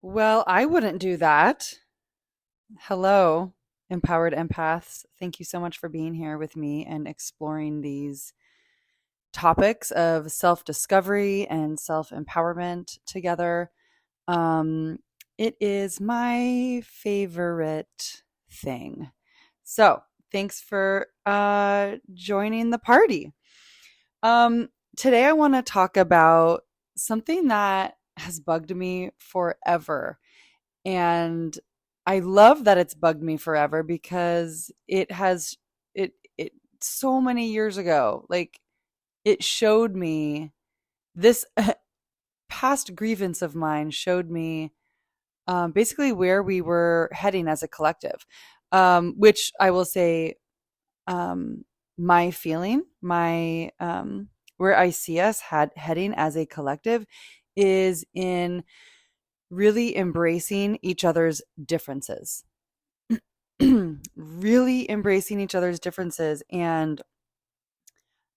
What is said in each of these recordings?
Well, I wouldn't do that. Hello, Empowered Empaths. Thank you so much for being here with me and exploring these topics of self discovery and self empowerment together. Um, it is my favorite thing. So, thanks for joining the party. Um, Today, I want to talk about something that has bugged me forever. And I love that it's bugged me forever because it so many years ago, like it showed me this past grievance of mine showed me basically where we were heading as a collective. Which I will say, um, my feeling, my where I see us heading as a collective is in really embracing each other's differences. Really embracing each other's differences and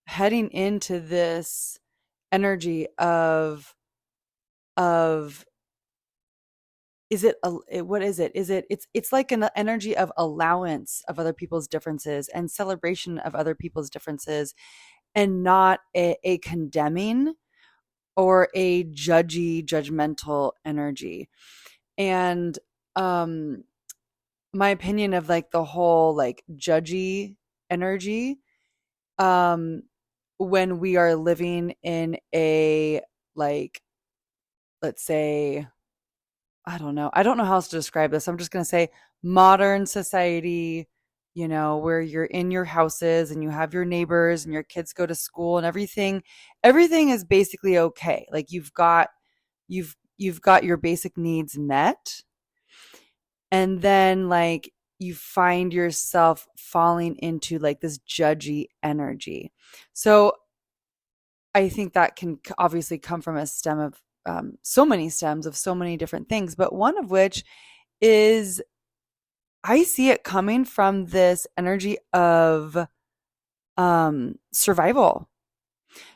heading into this energy of is it what is it? It's like an energy of allowance of other people's differences and celebration of other people's differences, and not a condemning or a judgmental energy. And um my opinion of like the whole like judgy energy, um when we are living in a, like, let's say, I don't know how else to describe this. I'm just going to say modern society, where you're in your houses and you have your neighbors and your kids go to school and everything is basically okay. Like you've got your basic needs met, and then like you find yourself falling into like this judgy energy. So I think that can obviously come from a stem of so many stems of so many different things, but one of which is I see it coming from this energy of survival,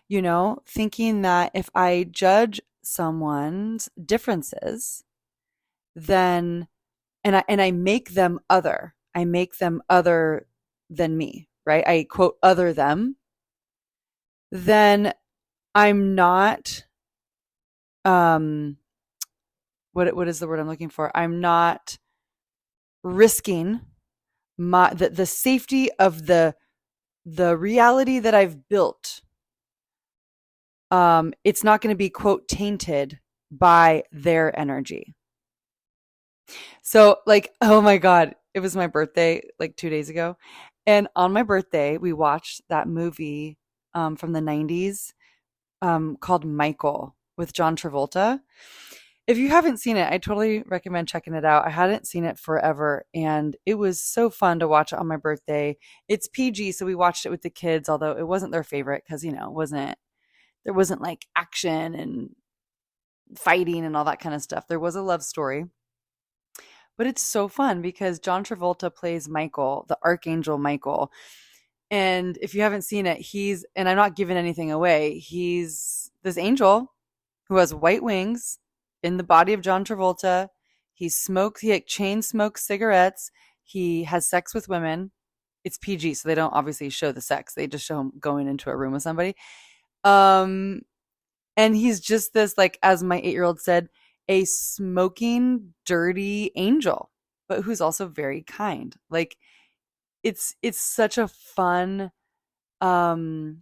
thinking that if I judge someone's differences, then and I make them other. I make them other than me, right? I quote other them. Then I'm not um what is the word I'm looking for? I'm not risking the safety of the reality that I've built. It's not going to be quote tainted by their energy. So, like, oh my God, it was my birthday like 2 days ago. And on my birthday, we watched that movie from the 90s called Michael with John Travolta. If you haven't seen it, I totally recommend checking it out. I hadn't seen it forever, and it was so fun to watch it on my birthday. It's PG, so we watched it with the kids, although it wasn't their favorite because, there wasn't like action and fighting and all that kind of stuff. There was a love story. But it's so fun because John Travolta plays Michael, the Archangel Michael. And if you haven't seen it, and I'm not giving anything away, he's this angel who has white wings in the body of John Travolta. He like chain smokes cigarettes. He has sex with women. It's PG, so they don't obviously show the sex. They just show him going into a room with somebody. Um, and he's just this, like, as my 8-year-old said, a smoking, dirty angel, but who's also very kind. Like it's such a fun, um,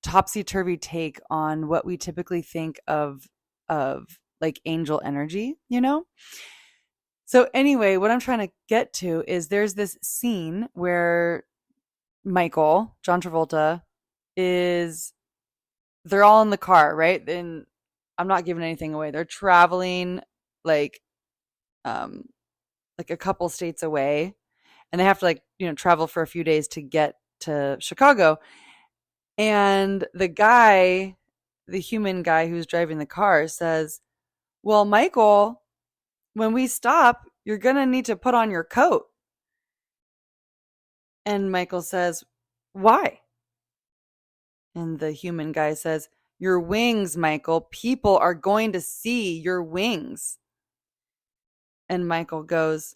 topsy-turvy take on what we typically think of like angel energy. So anyway, what I'm trying to get to is there's this scene where Michael, John Travolta, is they're all in the car, right? And I'm not giving anything away. They're traveling like um like a couple states away, and they have to, like, travel for a few days to get to Chicago. And the human guy who's driving the car says, "Well, Michael, when we stop, you're going to need to put on your coat." And Michael says, "Why?" And the human guy says, "Your wings, Michael. People are going to see your wings." And Michael goes,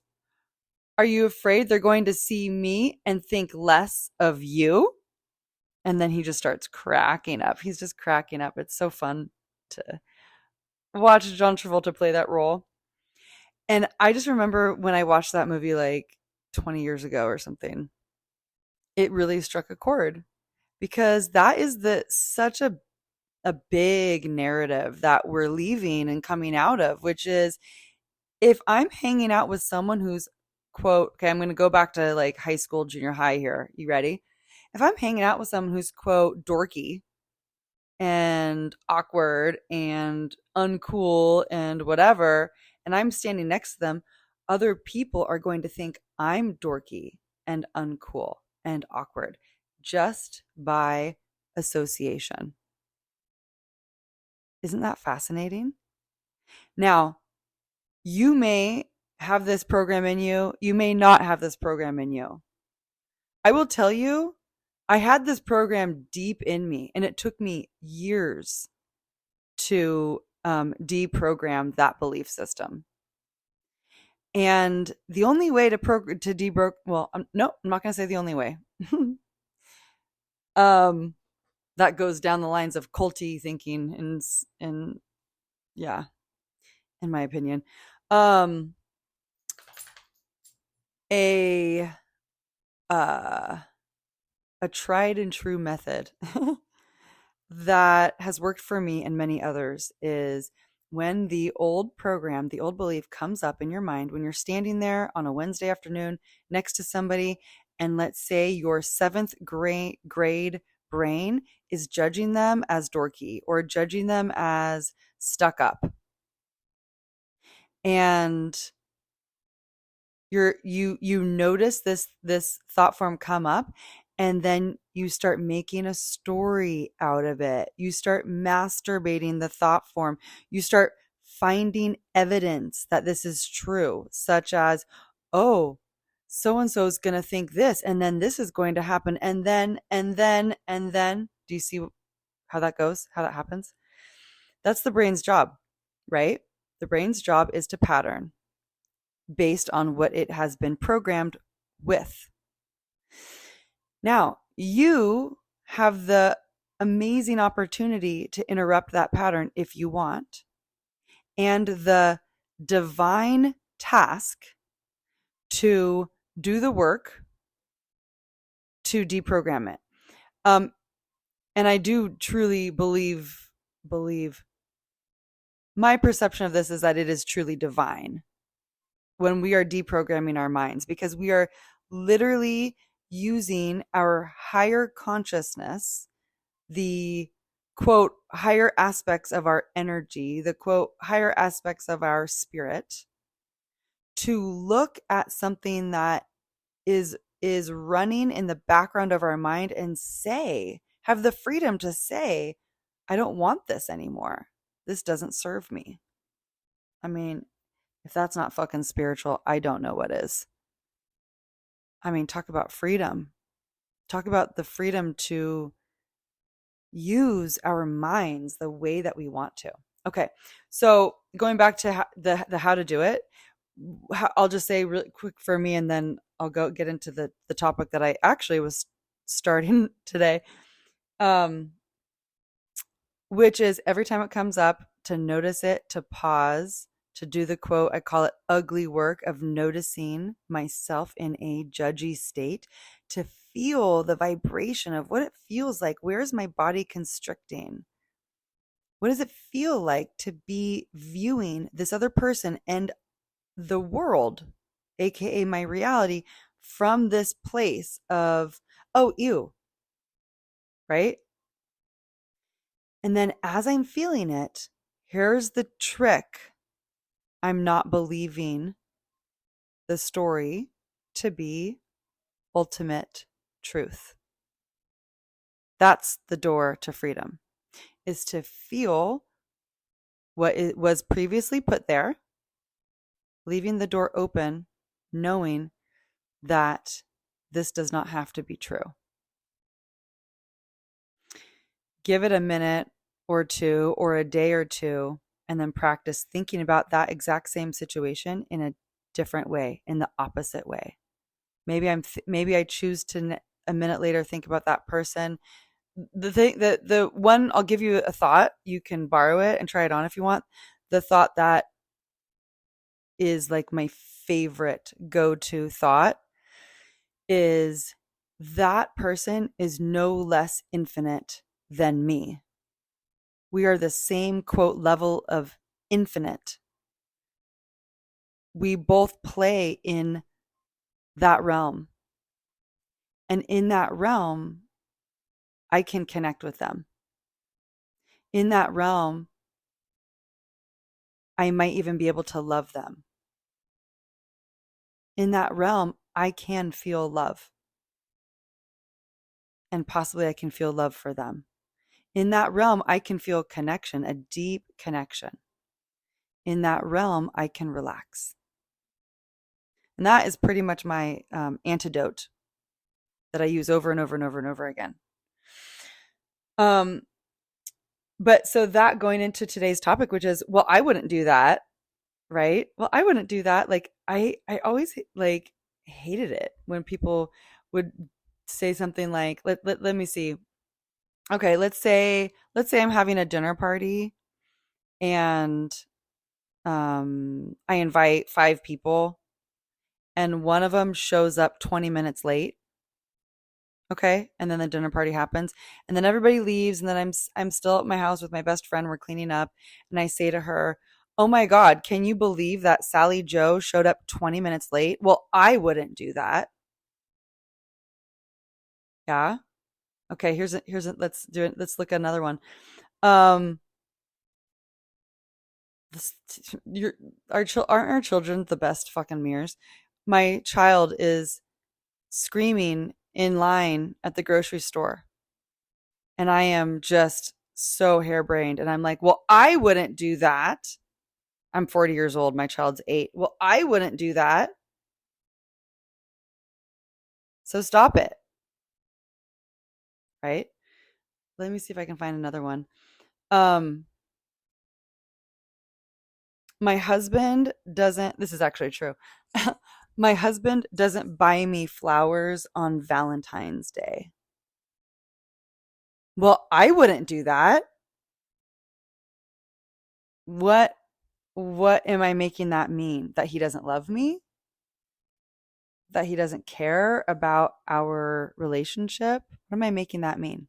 "Are you afraid they're going to see me and think less of you?" And then he just starts cracking up. He's just cracking up. It's so fun to watch John Travolta play that role. And I just remember when I watched that movie like 20 years ago or something, it really struck a chord because that is the such a big narrative that we're leaving and coming out of, which is if I'm hanging out with someone who's quote, okay, I'm going to go back to like high school, junior high here. You ready? If I'm hanging out with someone who's quote dorky and awkward and uncool and whatever, and I'm standing next to them, other people are going to think I'm dorky and uncool and awkward just by association. Isn't that fascinating? Now, you may have this program in you, you may not have this program in you. I will tell you, I had this program deep in me, and it took me years to deprogram that belief system. And the only way to debroke, well, no, I'm not going to say the only way. um, that goes down the lines of culty thinking, and yeah, in my opinion, um, a uh, a tried and true method that has worked for me and many others is when the old program, the old belief comes up in your mind when you're standing there on a Wednesday afternoon next to somebody, and let's say your seventh grade brain is judging them as dorky or judging them as stuck up. And you notice this thought form come up, and then you start making a story out of it. You start masturbating the thought form. You start finding evidence that this is true, such as, oh, so and so is going to think this, and then this is going to happen, and then. Do you see how that goes? How that happens? That's the brain's job, right? The brain's job is to pattern based on what it has been programmed with. Now, you have the amazing opportunity to interrupt that pattern if you want, and the divine task to do the work to deprogram it. And I do truly believe my perception of this is that it is truly divine when we are deprogramming our minds, because we are literally using our higher consciousness, the quote higher aspects of our energy, the quote higher aspects of our spirit, to look at something that is running in the background of our mind and say, have the freedom to say, I don't want this anymore. This doesn't serve me. I mean, if that's not fucking spiritual, I don't know what is. I mean, talk about freedom. Talk about the freedom to use our minds the way that we want to. Okay, so going back to the how to do it, I'll just say really quick for me, and then I'll go get into the topic that I actually was starting today, which is every time it comes up, to notice it, to pause, to do the quote, I call it ugly work of noticing myself in a judgy state, to feel the vibration of what it feels like. Where is my body constricting? What does it feel like to be viewing this other person and the world, aka my reality, from this place of, oh, ew, right? And then as I'm feeling it, here's the trick. I'm not believing the story to be ultimate truth. That's the door to freedom, is to feel what it was previously put there, leaving the door open, knowing that this does not have to be true. Give it a minute or two or a day or two, and then practice thinking about that exact same situation in a different way, in the opposite way. Maybe I choose to a minute later think about that person. The one, I'll give you a thought. You can borrow it and try it on if you want. The thought that is like my favorite go-to thought is, that person is no less infinite than me. We are the same, quote, level of infinite. We both play in that realm. And in that realm, I can connect with them. In that realm, I might even be able to love them. In that realm, I can feel love. And possibly I can feel love for them. In that realm, I can feel connection, a deep connection. In that realm, I can relax. And that is pretty much my antidote that I use over and over and over and over again. But so that going into today's topic, which is, well, I wouldn't do that, right? Well, I wouldn't do that. Like I always like hated it when people would say something like, let me see. Okay, let's say I'm having a dinner party and I invite 5 people and one of them shows up 20 minutes late. Okay, and then the dinner party happens and then everybody leaves and then I'm still at my house with my best friend, we're cleaning up, and I say to her, "Oh my God, can you believe that Sally Joe showed up 20 minutes late?" Well, I wouldn't do that. Yeah. Okay, let's do it. Let's look at another one. Um this, your aren't our children the best fucking mirrors? My child is screaming in line at the grocery store, and I am just so harebrained. And I'm like, well, I wouldn't do that. I'm 40 years old. My child's 8. Well, I wouldn't do that. So stop it. Right? Let me see if I can find another one. Um, my husband doesn't, this is actually true. My husband doesn't buy me flowers on Valentine's Day. Well, I wouldn't do that. What what am I making that mean? That he doesn't love me? That he doesn't care about our relationship? What am I making that mean?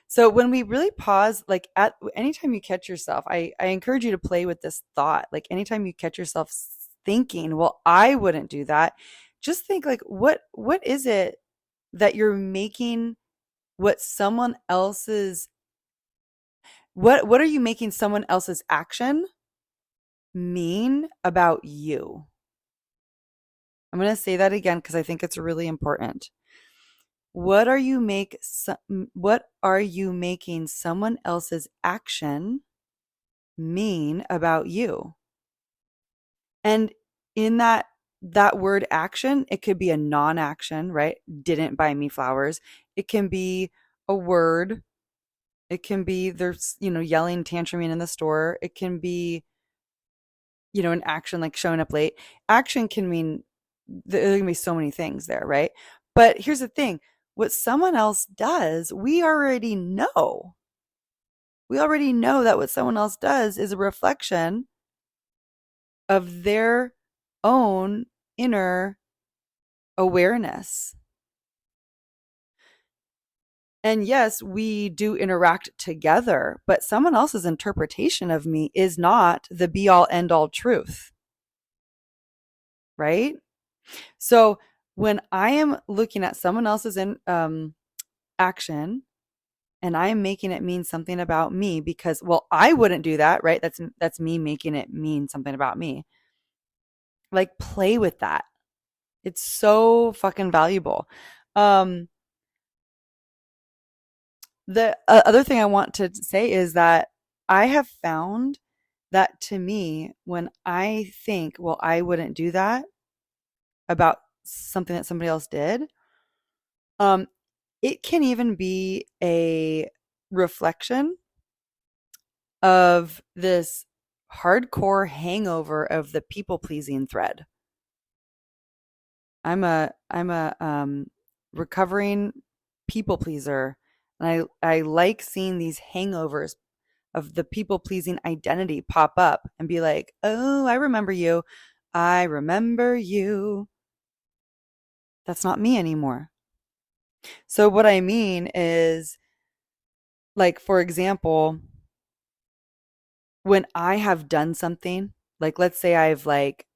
So when we really pause, like at anytime you catch yourself, I encourage you to play with this thought. Like anytime you catch yourself thinking, well, I wouldn't do that. Just think like what is it that you're making what someone else's what are you making someone else's action mean about you? I'm going to say that again because I think it's really important. What are you making someone else's action mean about you? And in that word action, it could be a non-action, right? Didn't buy me flowers. It can be a word. It can be there's, yelling, tantruming in the store. It can be, an action like showing up late. Action can mean there can be so many things there, right? But here's the thing. What someone else does, we already know. We already know that what someone else does is a reflection of their own inner awareness. And yes, we do interact together, but someone else's interpretation of me is not the be all end all truth, right? So when I am looking at someone else's action and I'm making it mean something about me because, well, I wouldn't do that, right? That's me making it mean something about me. Like play with that. It's so fucking valuable. The other thing I want to say is that I have found that to me, when I think, well, I wouldn't do that about something that somebody else did, um, it can even be a reflection of this hardcore hangover of the people pleasing thread. I'm a recovering people pleaser, and I like seeing these hangovers of the people pleasing identity pop up and be like, "Oh, I remember you. I remember you." That's not me anymore. So what I mean is, like, for example, when I have done something, like let's say I've like,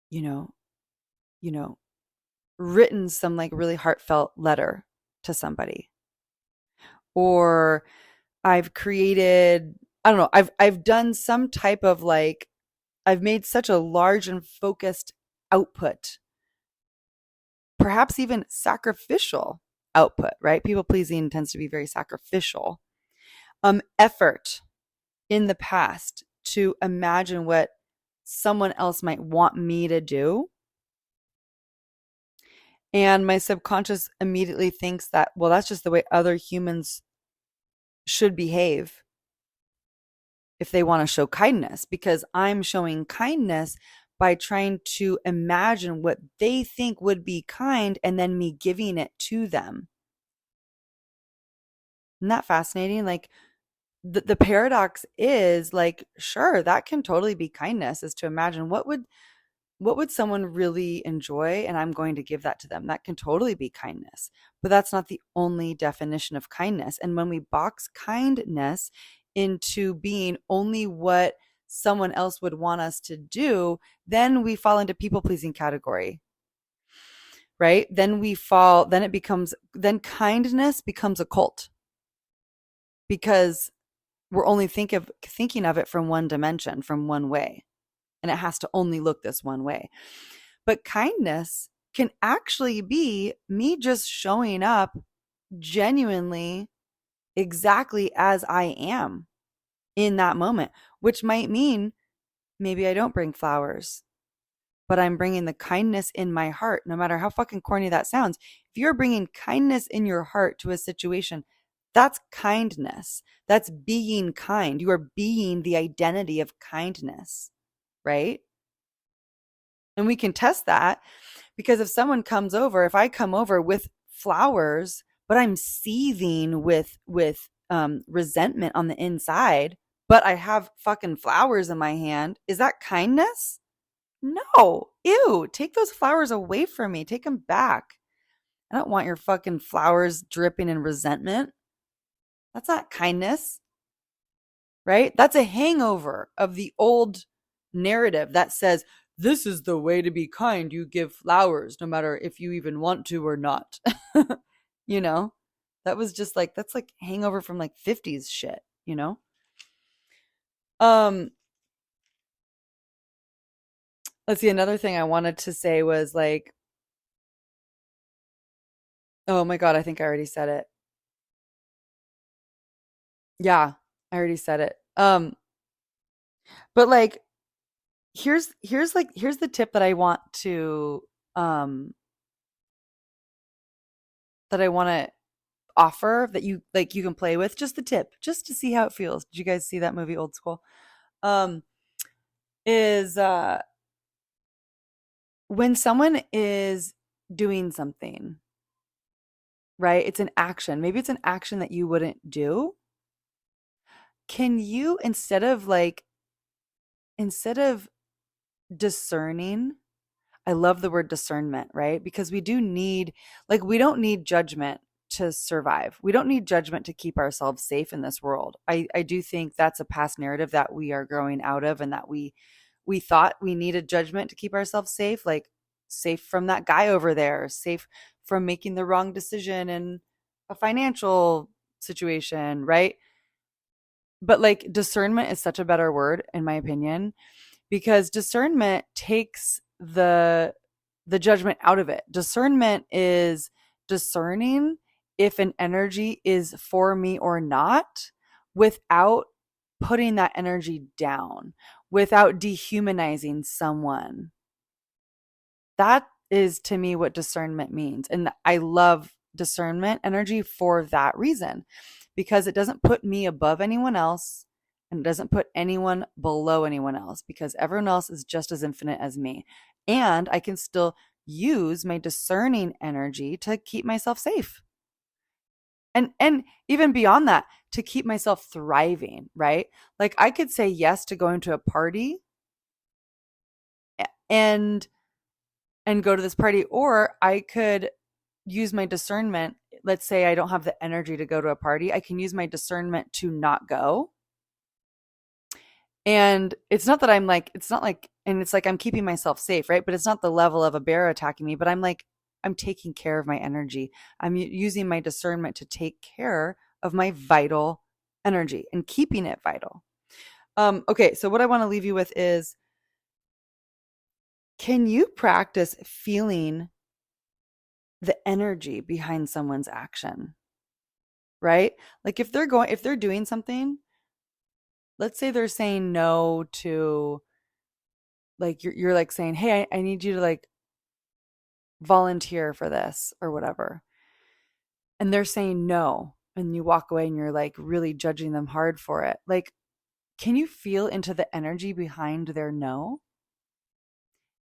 you know, you know, written some like really heartfelt letter to somebody, or I've created, I don't know, I've done some type of like, I've made such a large and focused output, perhaps even sacrificial output, right? People pleasing tends to be very sacrificial. Effort in the past to imagine what someone else might want me to do. And my subconscious immediately thinks that, well, that's just the way other humans should behave if they want to show kindness, because I'm showing kindness by trying to imagine what they think would be kind and then me giving it to them. Isn't that fascinating? Like the paradox is like, sure, that can totally be kindness, is to imagine what would someone really enjoy, and I'm going to give that to them. That can totally be kindness. But that's not the only definition of kindness. And when we box kindness into being only what someone else would want us to do, then we fall into people pleasing category, right? Then kindness becomes a cult, because we're only thinking of it from one dimension, from one way, and it has to only look this one way. But kindness can actually be me just showing up genuinely exactly as I am in that moment, which might mean maybe I don't bring flowers, but I'm bringing the kindness in my heart, no matter how fucking corny that sounds. If you're bringing kindness in your heart to a situation, that's kindness. That's being kind. You are being the identity of kindness, right? And we can test that, because if someone comes over, if I come over with flowers, but I'm seething with resentment on the inside, but I have fucking flowers in my hand, is that kindness? No. Ew. Take those flowers away from me. Take them back. I don't want your fucking flowers dripping in resentment. That's not kindness, right? That's a hangover of the old narrative that says, this is the way to be kind. You give flowers no matter if you even want to or not. you know, that was just like, that's like hangover from like 50s shit, you know? Um, let's see. Another thing I wanted to say was like, oh my God, I think I already said it. Yeah, I already said it. But like, here's the tip that I want to, um, that I want to offer, that you can play with, just the tip, just to see how it feels. Did you guys see that movie Old School? Um, is when someone is doing something, right? It's an action. Maybe it's an action that you wouldn't do. Can you, instead of discerning, I love the word discernment, right? Because we do need, like, we don't need judgment to survive. We don't need judgment to keep ourselves safe in this world. I do think that's a past narrative that we are growing out of, and that we thought we needed judgment to keep ourselves safe, like safe from that guy over there, safe from making the wrong decision in a financial situation, right? But like discernment is such a better word, in my opinion, because discernment takes the judgment out of it. Discernment is discerning if an energy is for me or not, without putting that energy down, without dehumanizing someone. That is to me what discernment means. And I love discernment energy for that reason, because it doesn't put me above anyone else. and it doesn't put anyone below anyone else because everyone else is just as infinite as me. And I can still use my discerning energy to keep myself safe. And even beyond that, to keep myself thriving, right? Like I could say yes to going to a party and go to this party, or I could use my discernment. Let's say I don't have the energy to go to a party, I can use my discernment to not go. And it's not that I'm like, it's not like, and it's like I'm keeping myself safe, right? But it's not the level of a bear attacking me, but I'm like, I'm taking care of my energy. I'm using my discernment to take care of my vital energy and keeping it vital. Okay, so what I want to leave you with is, can you practice feeling the energy behind someone's action? Right? Like if they're doing something, let's say they're saying no to, like you're like saying, hey, I need you to like volunteer for this or whatever. And they're saying no. And you walk away and you're like really judging them hard for it. Like, can you feel into the energy behind their no?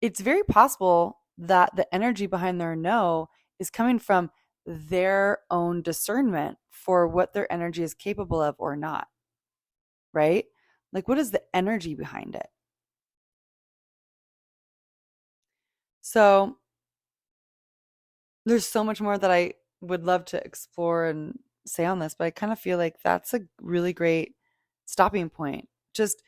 It's very possible that the energy behind their no is coming from their own discernment for what their energy is capable of or not, right? Like, what is the energy behind it? So, there's so much more that I would love to explore and say on this, but I kind of feel like that's a really great stopping point. Just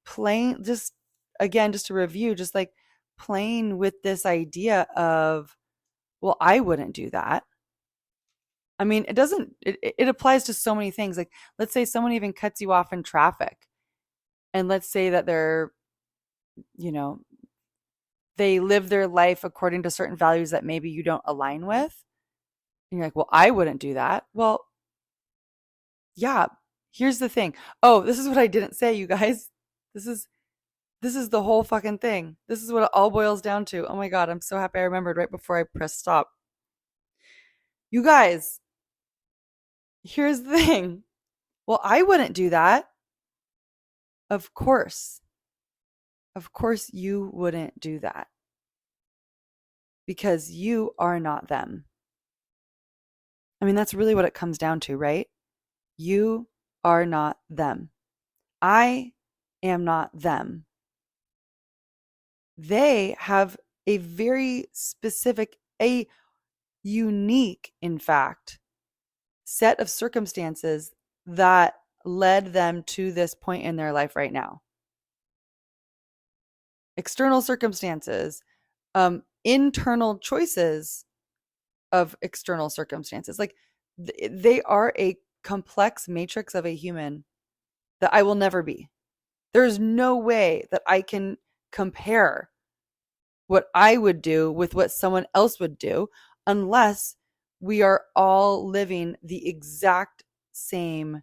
playing, just again, just to review, just like playing with this idea of, well, I wouldn't do that. I mean, it applies to so many things. Like, let's say someone even cuts you off in traffic, and let's say that they're, you know, they live their life according to certain values that maybe you don't align with. And you're like, well, I wouldn't do that. Well, yeah, here's the thing. Oh, this is what I didn't say, you guys. This is this is the whole fucking thing. This is what it all boils down to. Oh my God, I'm so happy I remembered right before I pressed stop. You guys, here's the thing. Well, I wouldn't do that. Of course. Of course you wouldn't do that because you are not them. I mean, that's really what it comes down to, right? You are not them. I am not them. They have a very specific, a unique, in fact, set of circumstances that led them to this point in their life right now. External circumstances, internal choices of external circumstances. Like they are a complex matrix of a human that I will never be. There's no way that I can compare what I would do with what someone else would do unless we are all living the exact same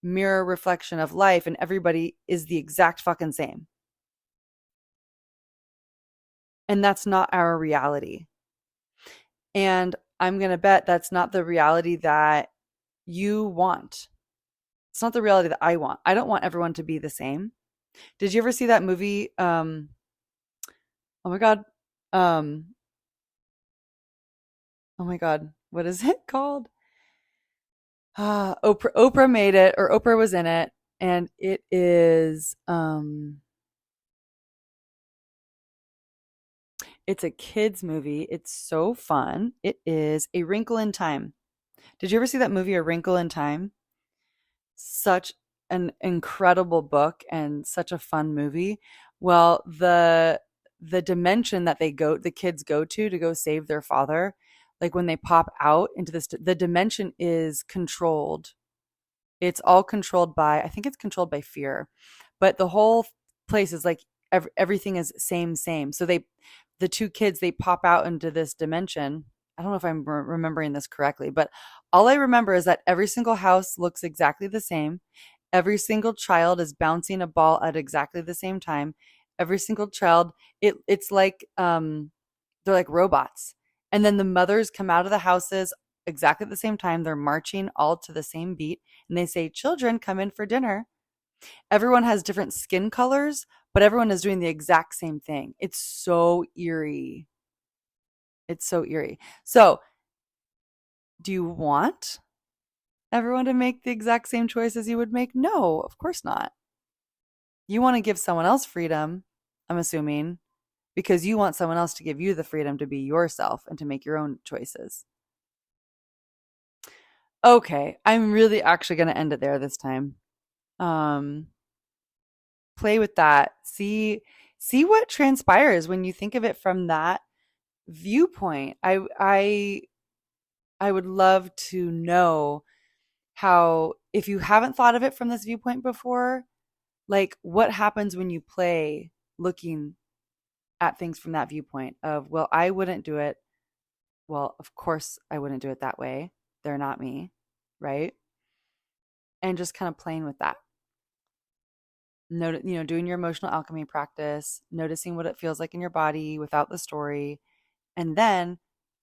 mirror reflection of life and everybody is the exact fucking same. And that's not our reality. And I'm going to bet that's not the reality that you want. It's not the reality that I want. I don't want everyone to be the same. Did you ever see that movie? Oh my God. Um, oh my God. What is it called? Oprah made it, or Oprah was in it, and it is it's a kids movie. It's so fun. It is A Wrinkle in Time. Did you ever see that movie, A Wrinkle in Time? Such an incredible book and such a fun movie. Well, the dimension that the kids go to go save their father, like when they pop out into this, the dimension is controlled. It's all controlled by, I think it's controlled by fear, but the whole place is like everything is same. So the two kids, they pop out into this dimension. I don't know if I'm remembering this correctly, but all I remember is that every single house looks exactly the same. Every single child is bouncing a ball at exactly the same time. Every single child, it's like they're like robots. And then the mothers come out of the houses exactly at the same time. They're marching all to the same beat, and they say, "Children, come in for dinner." Everyone has different skin colors, but everyone is doing the exact same thing. It's so eerie. It's so eerie. So, do you want everyone to make the exact same choices you would make? No, of course not. You want to give someone else freedom, I'm assuming, because you want someone else to give you the freedom to be yourself and to make your own choices. Okay, I'm really actually going to end it there this time. Um, Play with that. See what transpires when you think of it from that viewpoint. I would love to know how, if you haven't thought of it from this viewpoint before, like what happens when you play looking at things from that viewpoint of, well, I wouldn't do it. Well, of course I wouldn't do it that way. They're not me, right? And just kind of playing with that. Doing your emotional alchemy practice, noticing what it feels like in your body without the story, and then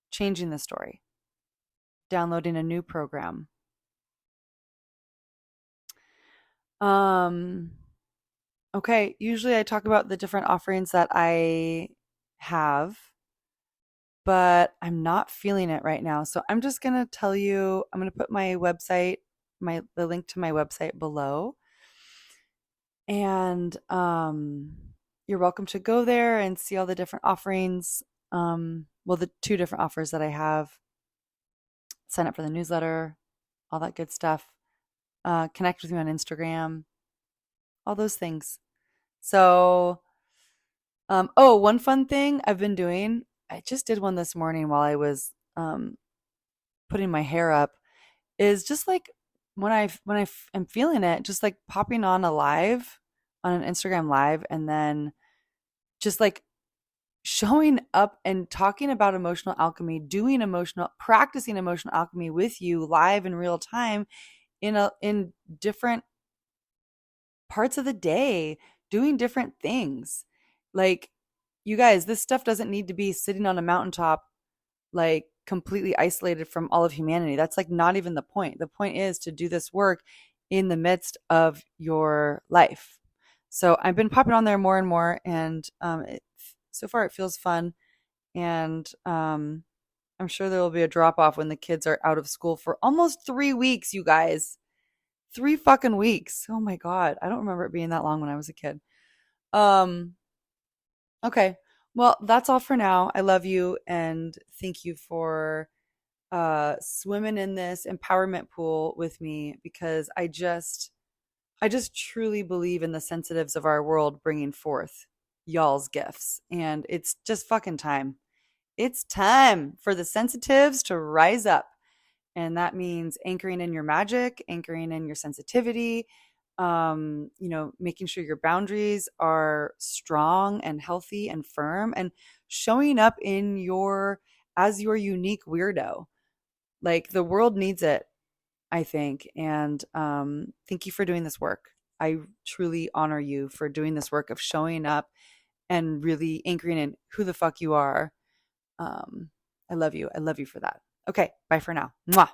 changing the story, downloading a new program. Um, okay, usually I talk about the different offerings that I have, but I'm not feeling it right now. So I'm just going to tell you, I'm going to put my website, the link to my website below. And you're welcome to go there and see all the different offerings. Well, the two different offers that I have, sign up for the newsletter, all that good stuff. Connect with me on Instagram, all those things. So, one fun thing I've been doing, I just did one this morning while I was putting my hair up, is just like when I am feeling it, just like popping on a live, on an Instagram live, and then just like showing up and talking about emotional alchemy, practicing emotional alchemy with you live in real time in different parts of the day, doing different things. Like, you guys, this stuff doesn't need to be sitting on a mountaintop, like completely isolated from all of humanity. That's like not even the point. The point is to do this work in the midst of your life. So I've been popping on there more and more, and so far it feels fun. And I'm sure there will be a drop off when the kids are out of school for almost 3 weeks, you guys. 3 fucking weeks. Oh my God. I don't remember it being that long when I was a kid. Um, okay. Well, that's all for now. I love you and thank you for swimming in this empowerment pool with me, because I just truly believe in the sensitives of our world bringing forth y'all's gifts, and it's just fucking time. It's time for the sensitives to rise up. And that means anchoring in your magic, anchoring in your sensitivity, making sure your boundaries are strong and healthy and firm, and showing up as your unique weirdo. Like, the world needs it, I think. And thank you for doing this work. I truly honor you for doing this work of showing up and really anchoring in who the fuck you are. I love you. I love you for that. Okay, bye for now. Mwah.